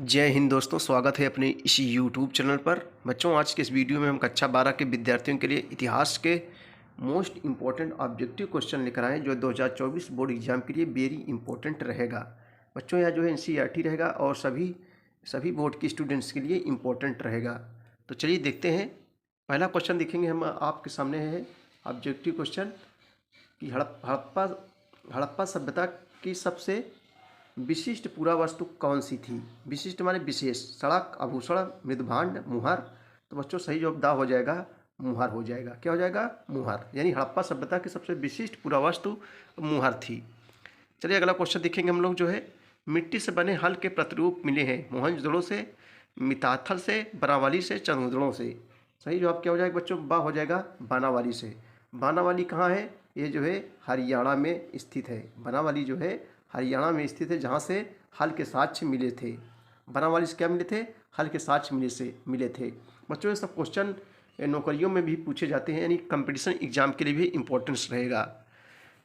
जय हिंद दोस्तों, स्वागत है अपने इस यूट्यूब चैनल पर। बच्चों, आज के इस वीडियो में हम कक्षा 12 के विद्यार्थियों के लिए इतिहास के मोस्ट इम्पॉर्टेंट ऑब्जेक्टिव क्वेश्चन लेकर आए जो 2024 बोर्ड एग्जाम के लिए वेरी इंपॉर्टेंट रहेगा। बच्चों, यह जो है एनसीईआरटी रहेगा और सभी बोर्ड के स्टूडेंट्स के लिए इम्पोर्टेंट रहेगा। तो चलिए देखते हैं। पहला क्वेश्चन देखेंगे हम आपके सामने है ऑब्जेक्टिव क्वेश्चन कि हड़प्पा सभ्यता की सबसे विशिष्ट पुरावस्तु कौन सी थी। विशिष्ट माने विशेष। सड़क, आभूषण, मृदभांड, मुहर। तो बच्चों सही जवाब दा हो जाएगा, मुहर हो जाएगा। क्या हो जाएगा? मुहर। यानी हड़प्पा सभ्यता की सबसे विशिष्ट पुरावस्तु मुहर थी। चलिए अगला क्वेश्चन देखेंगे हम लोग। जो है मिट्टी से बने हल के प्रतिरूप मिले हैं मोहनजोदड़ो से, मिताथल से, बनावाली से, चंद्रोदड़ों से। सही जवाब क्या हो जाएगा बच्चों? बा हो जाएगा, बानावाली से। बानावाली कहाँ है? ये जो है हरियाणा में स्थित है। बनावाली जो है हरियाणा में स्थित है, जहाँ से हल के साक्ष्य मिले थे। बनावाली से क्या मिले थे? हल के साक्ष्य मिले थे। बच्चों, ये सब क्वेश्चन नौकरियों में भी पूछे जाते हैं, यानी कंपटीशन एग्जाम के लिए भी इम्पोर्टेंस रहेगा।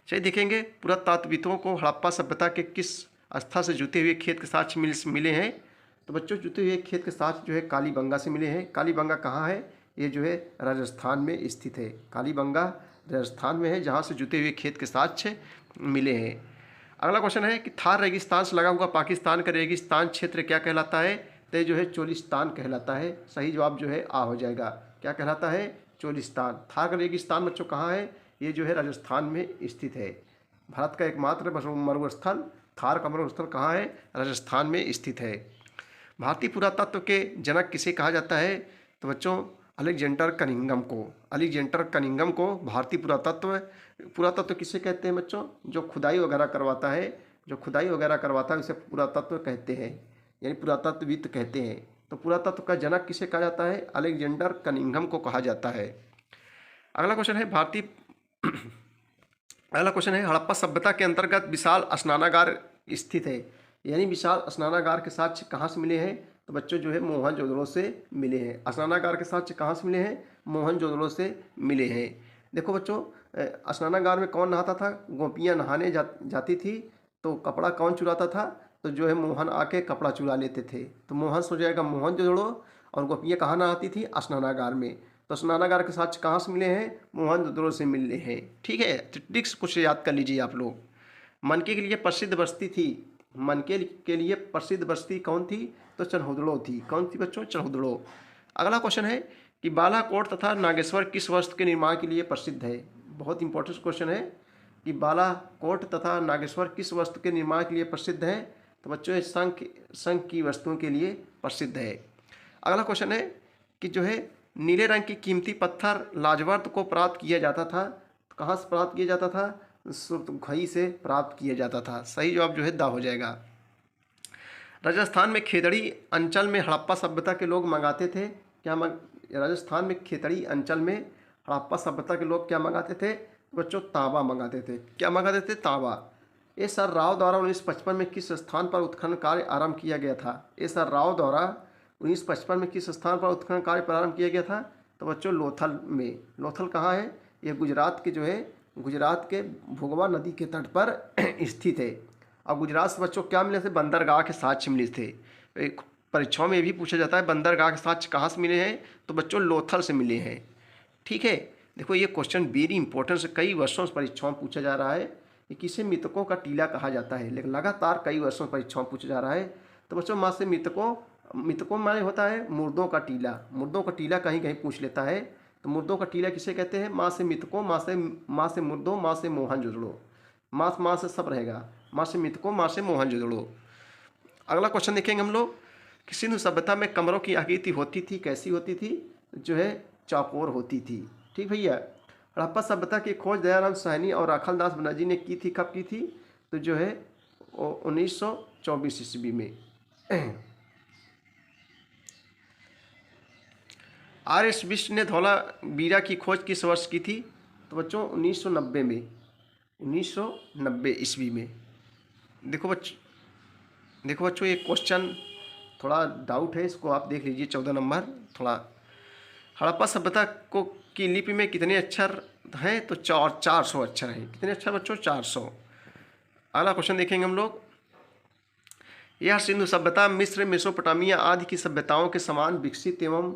चलिए देखेंगे, पुरातात्विदों को हड़प्पा सभ्यता के किस स्थल से जुते हुए खेत के साक्ष्य मिले हैं। तो बच्चों, जुते हुए खेत के साक्ष्य जो है कालीबंगा से मिले हैं। कालीबंगा कहाँ है? ये जो है राजस्थान में स्थित है। कालीबंगा राजस्थान में है, जहाँ से जुते हुए खेत के साक्ष्य मिले हैं। अगला क्वेश्चन है कि थार रेगिस्तान से लगा हुआ पाकिस्तान का रेगिस्तान क्षेत्र क्या कहलाता है। तो जो है चोलिस्तान कहलाता है। सही जवाब जो है आ हो जाएगा। क्या कहलाता है? चोलिस्तान। थार का रेगिस्तान बच्चों कहाँ है? ये जो है राजस्थान में स्थित है। भारत का एकमात्र मरुस्थल थार का मरुस्थल कहाँ है? राजस्थान में स्थित है। भारतीय पुरातत्व के जनक किसे कहा जाता है। तो बच्चों अलेक्जेंडर कनिंघम को भारतीय पुरातत्व किसे कहते हैं बच्चों? जो खुदाई वगैरह करवाता है उसे पुरातत्व कहते हैं, यानी पुरातत्वविद कहते हैं। तो पुरातत्व का जनक किसे कहा जाता है? अलेक्जेंडर कनिंघम को कहा जाता है। अगला क्वेश्चन है हड़प्पा सभ्यता के अंतर्गत विशाल स्नानागार स्थित है। यानी विशाल स्नानागार के साक्ष्य कहाँ से मिले हैं। तो बच्चों जो है मोहनजोदड़ो से मिले हैं। स्नानागार के साक्ष्य कहाँ से मिले हैं? मोहनजोदड़ो से मिले हैं। देखो बच्चों, स्नानागार में कौन नहाता था? गोपियाँ नहाने जाती थी। तो कपड़ा कौन चुराता था? तो जो है मोहन आके कपड़ा चुरा लेते थे। तो मोहन हो जाएगा मोहनजोदड़ो, और गोपियाँ कहाँ नहाती थी? स्नानागार में। तो स्नानागार के साक्ष्य कहाँ से मिले हैं? मोहनजोदड़ो से मिले हैं। ठीक है, तो ट्रिक्स कुछ याद कर लीजिए आप लोग। मनके के लिए प्रसिद्ध बस्ती थी। मनके के लिए प्रसिद्ध बस्ती कौन थी? तो चरहुदड़ो थी। कौन थी बच्चों? चरहुदड़ो। अगला क्वेश्चन है कि बालाकोट तथा नागेश्वर किस वस्तु के निर्माण के लिए प्रसिद्ध है। बहुत इंपॉर्टेंट क्वेश्चन है कि बालाकोट तथा नागेश्वर किस वस्तु के निर्माण के लिए प्रसिद्ध है। तो बच्चों शंख की वस्तुओं के लिए प्रसिद्ध है। अगला क्वेश्चन है कि जो है नीले रंग की कीमती पत्थर लाजवर्द को प्राप्त किया जाता था। तो कहाँ से प्राप्त किया जाता था? सुरतगढ़ी से प्राप्त किया जाता था। सही जवाब जो है दा हो जाएगा। राजस्थान में खेतड़ी अंचल में हड़प्पा सभ्यता के लोग मंगाते थे। राजस्थान में खेतड़ी अंचल में हड़प्पा सभ्यता के लोग क्या मंगाते थे बच्चों? तांबा मंगाते थे। क्या मंगाते थे? तांबा। एस.आर. राव द्वारा 1955 में किस स्थान पर उत्खनन कार्य आरंभ किया गया था। एस.आर. राव द्वारा 1955 में किस स्थान पर उत्खनन कार्य प्रारंभ किया गया था? तो बच्चों लोथल में। लोथल कहाँ है? ये गुजरात के भोगवा नदी के तट पर स्थित है। और गुजरात से बच्चों क्या मिले थे? बंदरगाह के साक्ष्य मिले थे। एक परीक्षाओं में भी पूछा जाता है बंदरगाह के साक्ष्य कहाँ से मिले हैं। तो बच्चों लोथल से मिले हैं। ठीक है, देखो ये क्वेश्चन वेरी इंपॉर्टेंट से कई वर्षों से परीक्षाओं में पूछा जा रहा है कि किसे मृतकों का टीला कहा जाता है। लेकिन लगातार कई वर्षों से परीक्षाओं में पूछा जा रहा है। तो बच्चों माँ से मृतकों माने होता है मुर्दों का टीला। मुर्दों का टीला कहीं कहीं पूछ लेता है। तो मुर्दों का टीला किसे कहते हैं? माँ से मृतकों, माँ से मुर्दों, माँ से मोहनजोदड़ो। माँ से सब रहेगा। माँ से मृतकों, माँ से मोहनजोदड़ो। अगला क्वेश्चन देखेंगे हम लोग कि सिंधु सभ्यता में कमरों की आकृति होती थी। कैसी होती थी? जो है चौकोर होती थी। ठीक भैया। हड़प्पा सभ्यता की खोज दयाराम साहनी और राखलदास बनर्जी ने की थी। कब की थी? तो जो है 1924 ईस्वी में। आर.एस. बिष्ट ने धौलावीरा की खोज किस वर्ष की थी? तो बच्चों 1990 में, 1990 ईस्वी में। देखो बच्चों ये क्वेश्चन थोड़ा डाउट है, इसको आप देख लीजिए। 14 नंबर थोड़ा। हड़प्पा सभ्यता की लिपि में कितने अक्षर हैं? तो 400 अक्षर हैं। कितने अक्षर बच्चों? 400। अगला क्वेश्चन देखेंगे हम लोग यह सिंधु सभ्यता मिस्र, मेसोपोटामिया आदि की सभ्यताओं के समान विकसित एवं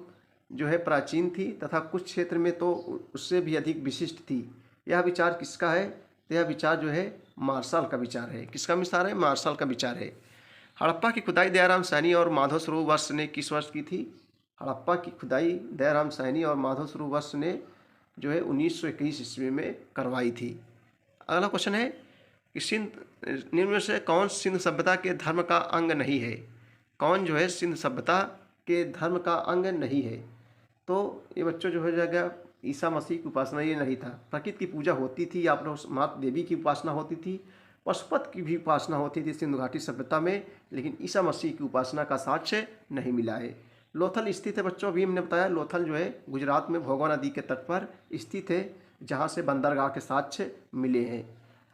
जो है प्राचीन थी तथा कुछ क्षेत्र में तो उससे भी अधिक विशिष्ट थी। यह विचार किसका है? तो यह विचार जो है मार्शल का विचार है। किसका विचार है? मार्शल का विचार है। हड़प्पा की खुदाई दयाराम सैनी और माधव स्वरूप वर्ष ने किस वर्ष की थी? हड़प्पा की खुदाई दयाराम सैनी और माधव स्वरूप वर्ष ने जो है 1921 ईस्वी में करवाई थी। अगला क्वेश्चन है कि निम्न में से कौन सिंधु सभ्यता के धर्म का अंग नहीं है? कौन जो है सिंधु सभ्यता के धर्म का अंग नहीं है? तो ये बच्चों जो हो जाएगा ईसा मसीह की उपासना ये नहीं था। प्रकृति की पूजा होती थी, आप लोग माता देवी की उपासना होती थी, पशुपत की भी उपासना होती थी सिंधु घाटी सभ्यता में, लेकिन ईसा मसीह की उपासना का साक्ष्य नहीं मिला है। लोथल स्थित है बच्चों, अभी हमने बताया लोथल जो है गुजरात में भोगवा नदी के तट पर स्थित है, जहाँ से बंदरगाह के साक्ष्य मिले हैं।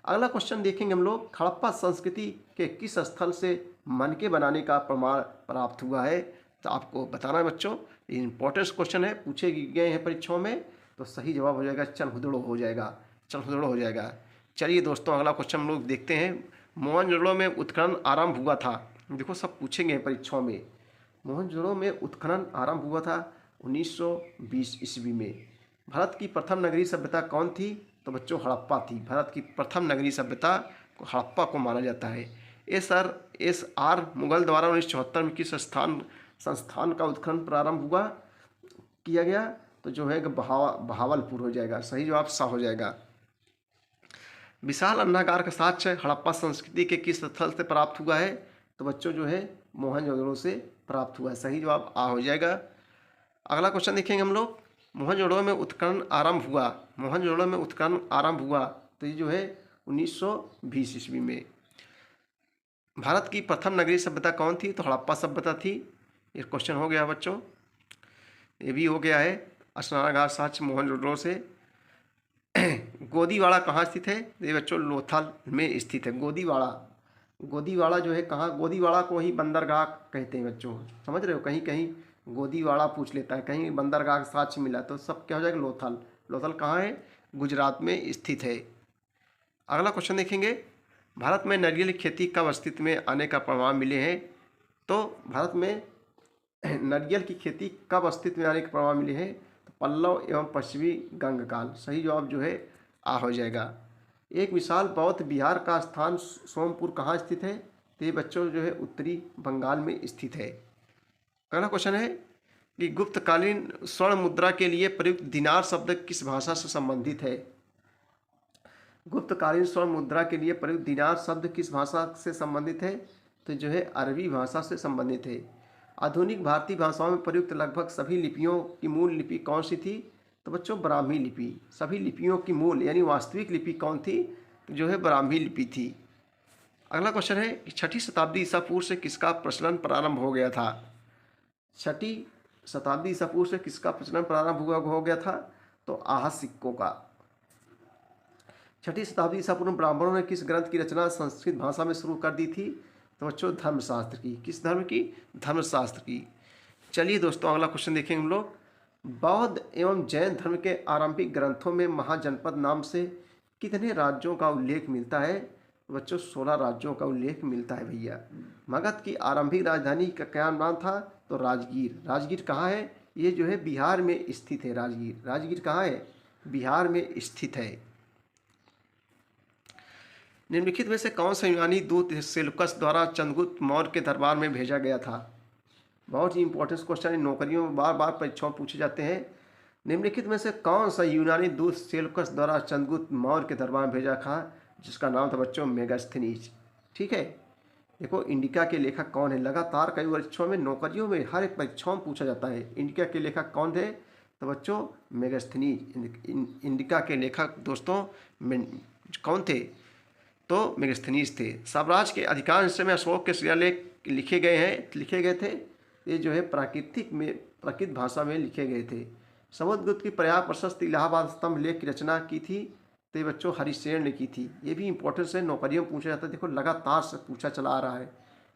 अगला क्वेश्चन देखेंगे हम लोग, हड़प्पा संस्कृति के किस स्थल से मनके बनाने का प्रमाण प्राप्त हुआ है? तो आपको बताना है बच्चों, ये इंपॉर्टेंट क्वेश्चन है, पूछे गए हैं परीक्षाओं में, तो सही जवाब हो जाएगा चनहुदड़ो हो जाएगा, चनहुदड़ो हो जाएगा। चलिए दोस्तों अगला क्वेश्चन हम लोग देखते हैं। मोहनजोदड़ो में उत्खनन आरंभ हुआ था। देखो सब पूछेंगे हैं परीक्षाओं में। मोहनजोदड़ो में उत्खनन आरंभ हुआ था 1920 ईस्वी में। भारत की प्रथम नगरीय सभ्यता कौन थी? तो बच्चों हड़प्पा थी। भारत की प्रथम नगरीय सभ्यता को हड़प्पा को माना जाता है। एस आर मुगल द्वारा 1974 में किस संस्थान का उत्खनन प्रारंभ किया गया? तो जो है बहावलपुर हो जाएगा। सही जवाब सा हो जाएगा। विशाल अन्नागार का साक्ष्य हड़प्पा संस्कृति के किस स्थल से प्राप्त हुआ है? तो बच्चों जो है मोहनजोदड़ो से प्राप्त हुआ है। सही जवाब आ हो जाएगा। अगला क्वेश्चन देखेंगे हम लोग, मोहनजोदड़ो में उत्खनन आरंभ हुआ। मोहनजोदड़ो में उत्खनन आरंभ हुआ तो ये जो है 1920 ईस्वी में। भारत की प्रथम नगरीय सभ्यता कौन थी? तो हड़प्पा सभ्यता थी। ये क्वेश्चन हो गया बच्चों, ये भी हो गया है। स्नानागार साक्ष्य मोहनजोदड़ो से। गोदीवाड़ा कहाँ स्थित है? ये बच्चों लोथल में स्थित है। गोदीवाड़ा जो है कहाँ? गोदीवाड़ा को ही बंदरगाह कहते हैं बच्चों, समझ रहे हो। कहीं कहीं गोदीवाड़ा पूछ लेता है, कहीं बंदरगाह का साक्ष्य मिला, तो सब क्या हो जाएगा? लोथल। लोथल कहाँ है? गुजरात में स्थित है। अगला क्वेश्चन देखेंगे, भारत में नारियल की खेती कब अस्तित्व में आने का प्रमाण मिले हैं? तो भारत में नारियल की खेती कब अस्तित्व में आने के प्रमाण मिले हैं? तो पल्लव एवं पश्चिमी गंग काल। सही जवाब जो है आ हो जाएगा। एक विशाल बौद्ध विहार का स्थान सोमपुर कहाँ स्थित है? तो ये बच्चों जो है उत्तरी बंगाल में स्थित है। अगला क्वेश्चन है कि गुप्तकालीन स्वर्ण मुद्रा के लिए प्रयुक्त दिनार शब्द किस भाषा से संबंधित है? गुप्तकालीन स्वर्ण मुद्रा के लिए प्रयुक्त दिनार शब्द किस भाषा से संबंधित है? तो जो है अरबी भाषा से संबंधित है। आधुनिक भारतीय भाषाओं में प्रयुक्त लगभग सभी लिपियों की मूल लिपि कौन सी थी? तो बच्चों ब्राह्मी लिपि। सभी लिपियों की मूल यानी वास्तविक लिपि कौन थी? तो जो है ब्राह्मी लिपि थी। अगला क्वेश्चन है कि 6ठी शताब्दी ईसा पूर्व से किसका प्रचलन प्रारंभ हो गया था? 6ठी शताब्दी ईसा पूर्व से किसका प्रचलन प्रारंभ हो गया था? तो आहत सिक्कों का। 6ठी शताब्दी ईसा पूर्व में ब्राह्मणों ने किस ग्रंथ की रचना संस्कृत भाषा में शुरू कर दी थी? तो बच्चों धर्मशास्त्र की। किस धर्म की? धर्मशास्त्र की। चलिए दोस्तों अगला क्वेश्चन देखेंगे हम लोग, बौद्ध एवं जैन धर्म के आरंभिक ग्रंथों में महाजनपद नाम से कितने राज्यों का उल्लेख मिलता है? तो बच्चों 16 राज्यों का उल्लेख मिलता है भैया। मगध की आरंभिक राजधानी का क्या नाम था? तो राजगीर। राजगीर कहाँ है? ये जो है बिहार में स्थित है। राजगीर कहाँ है? बिहार में स्थित है। निम्नलिखित में से कौन सा यूनानी दूत सेल्यूकस द्वारा चंद्रगुप्त मौर्य के दरबार में भेजा गया था? बहुत ही इंपॉर्टेंट क्वेश्चन है, नौकरियों में बार बार परीक्षाओं पूछे जाते हैं। निम्नलिखित में से कौन सा यूनानी दूत सेल्यूकस द्वारा चंद्रगुप्त मौर्य के दरबार में भेजा था, जिसका नाम था बच्चों मेगास्थनीज। ठीक है। देखो इंडिका के लेखक कौन है? लगातार कई परीक्षाओं में, नौकरियों में, हर एक परीक्षाओं में पूछा जाता है। इंडिका के लेखक कौन थे? तो बच्चों मेगास्थनीज। इंडिका के लेखक दोस्तों कौन थे? तो मेगास्थनीज थे। साम्राज्य के अधिकांश हिस्से में अशोक के शिलालेख लिखे गए थे। ये जो है प्राकृत भाषा में लिखे गए थे। समुद्रगुप्त की प्रयाग प्रशस्त इलाहाबाद स्तंभ लेख की रचना की थी, तो ये बच्चों हरिसेन ने की थी। ये भी इंपॉर्टेंस है, नौकरियों में पूछा जाता है। देखो लगातार से पूछा चला आ रहा है,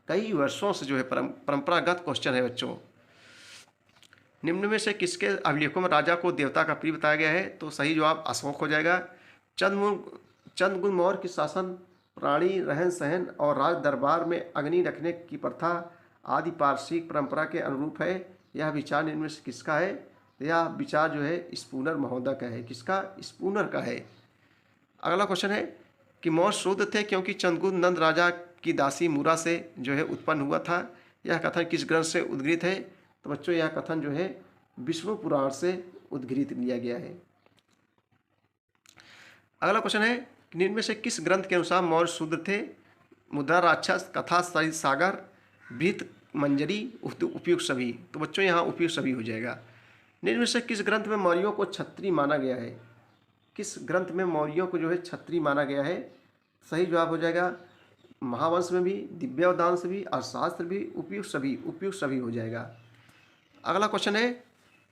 कई वर्षों से जो है परंपरागत क्वेश्चन है बच्चों। निम्न में से किसके अभिलेखों में राजा को देवता का प्रिय बताया गया है? तो सही जवाब अशोक हो जाएगा। चंद्रगुप्त मौर्य के शासन प्राणी रहन सहन और राज दरबार में अग्नि रखने की प्रथा आदि पारसिक परंपरा के अनुरूप है। यह विचार इनमें से किसका है? यह विचार जो है स्पूनर महोदय का है। किसका? स्पूनर का है। अगला क्वेश्चन है कि मौर्य शुद्ध थे क्योंकि चंद्रगुप्त नंद राजा की दासी मूरा से जो है उत्पन्न हुआ था। यह कथन किस ग्रंथ से उद्गृत है? तो बच्चों यह कथन जो है विष्णु पुराण से उद्गृत लिया गया है। अगला क्वेश्चन है कि निम्न में से किस ग्रंथ के अनुसार मौर्य शूद्र थे? मुद्रा राक्षस, कथा सरित सागर, वृत्त मंजरी, उपयुक्त सभी। तो बच्चों यहाँ उपयुक्त सभी हो जाएगा। निम्न में से किस ग्रंथ में मौर्यों को क्षत्रिय माना गया है? किस ग्रंथ में मौर्यों को जो है क्षत्रिय माना गया है? सही जवाब हो जाएगा महावंश में भी, दिव्यावदान से भी, अर्थशास्त्र भी, उपयुक्त सभी हो जाएगा। अगला क्वेश्चन है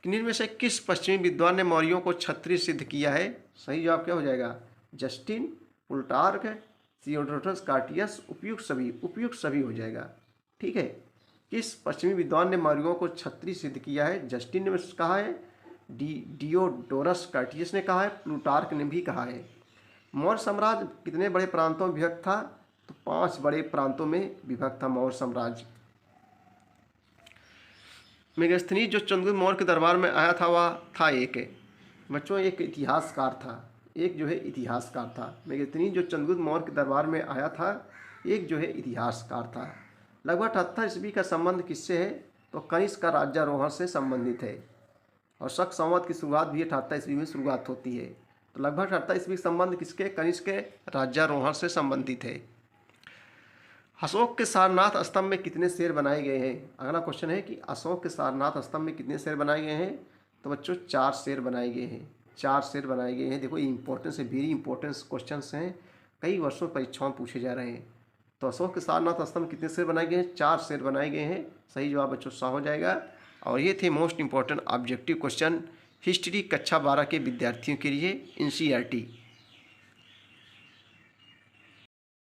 कि निम्न में से किस पश्चिमी विद्वान ने मौर्यों को क्षत्रिय सिद्ध किया है? सही जवाब क्या हो जाएगा? जस्टिन, प्लूटार्क, थियोडोरस कार्टियस, उपयुक्त सभी हो जाएगा। ठीक है। किस पश्चिमी विद्वान ने मौर्यों को क्षत्रिय सिद्ध किया है? जस्टिन ने कहा है, डियोडोरस कार्टियस ने कहा है, प्लूटार्क ने भी कहा है। मौर्य साम्राज्य कितने बड़े प्रांतों में विभक्त था? तो 5 बड़े प्रांतों में विभक्त था मौर्य साम्राज्य। मेगस्थनीज जो चंद्रगुप्त मौर्य के दरबार में आया था वह था एक बच्चों एक इतिहासकार था। एक जो है इतिहासकार था। मेगस्थनीज जो चंद्रगुप्त मौर्य के दरबार में आया था एक जो है इतिहासकार था। लगभग 78 ईस्वी का संबंध किससे है? तो कनिष्क का राज्यारोहण से संबंधित है। और शक संवत की शुरुआत भी 78 ईस्वी में शुरुआत होती है। तो लगभग 78 ईस्वी संबंध किसके? कनिष्क के राज्यारोहण से संबंधित है। अशोक के सारनाथ स्तंभ में कितने शेर बनाए गए हैं? अगला क्वेश्चन है कि अशोक के सारनाथ स्तंभ में कितने शेर बनाए गए हैं? तो बच्चों 4 शेर बनाए गए हैं। 4 शेर बनाए गए हैं। देखो ये इंपॉर्टेंस है, वेरी इंपॉर्टेंस क्वेश्चन हैं, कई वर्षों परीक्षाओं में पूछे जा रहे हैं। तो अशोक के सारनाथ स्तंभ में कितने शेर बनाए गए हैं? 4 शेर बनाए गए हैं। सही जवाब बच्चों सा हो जाएगा। और ये थे most important objective question history कक्षा 12 के विद्यार्थियों के लिए NCERT।